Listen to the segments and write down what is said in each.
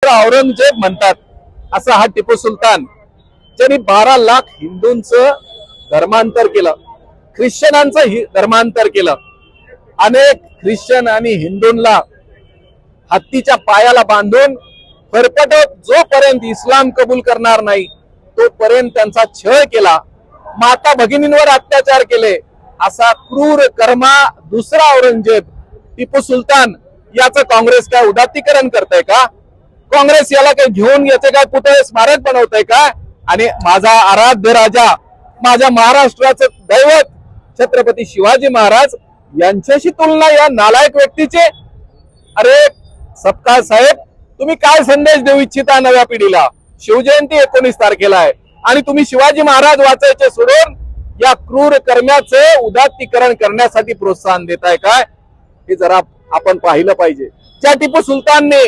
दुसरा औरंगजेब म्हणतात असा हा टिपू सुलतान, ज्यांनी 12 लाख हिंदूंचं धर्मांतर केलं, ख्रिश्चनांचं धर्मांतर केलं. अनेक ख्रिश्चन आणि हिंदूंना हत्तीच्या पायाला बांधून फरफटत जोपर्यंत इस्लाम कबूल करणार नाही तोपर्यंत त्यांचा छळ केला, माता भगिनींवर अत्याचार केले. असा क्रूर कर्मा दुसरा औरंगजेब टिपू सुलतान याचं काँग्रेस काय उदात्तीकरण करतंय का? काँग्रेस याला काही घेऊन याचे काय पुतळे स्मारक बनवतंय का? आणि माझा आराध्य राजा, माझ्या महाराष्ट्राचं दैवत छत्रपती शिवाजी महाराज यांच्याशी तुलना या नालायक व्यक्तीचे? अरे सपकाळ साहेब, तुम्ही काय संदेश देऊ इच्छिता नव्या पिढीला? शिवजयंती 19 तारखेला आहे आणि तुम्ही शिवाजी महाराज वाचायचे सोडून या क्रूर कर्म्याचे उदात्तीकरण करण्यासाठी प्रोत्साहन देताय काय? हे जरा आपण पाहिलं पाहिजे. ज्या टिपू सुलतानने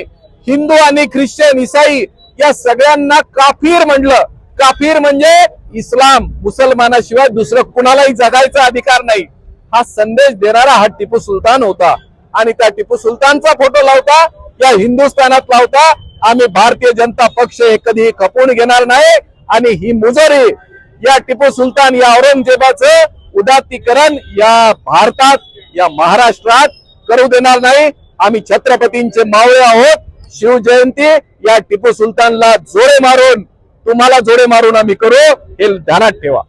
हिंदू आणि ख्रिश्चन ईसाई या सगळ्यांना काफिर म्हणलं, काफिर म्हणजे इस्लाम मुसलमानाशिवाय दुसरं कुणालाही जगायचा अधिकार नाही, हा संदेश देणारा हा टिपू सुलतान होता. आणि त्या टिपू सुलतानचा फोटो लावता या हिंदुस्थानात लावता आम्ही भारतीय जनता पक्ष हे कधी खपवून घेणार नाही. आणि ही मुजोरी या टिपू सुलतान या औरंगजेबाचं उदात्तीकरण या भारतात या महाराष्ट्रात करू देणार नाही. आम्ही छत्रपतींचे मावळे आहोत. शिवजयंती या टिपू सुलतानला जोडे मारून, तुम्हाला जोडे मारून आम्ही करू, हे ध्यानात ठेवा.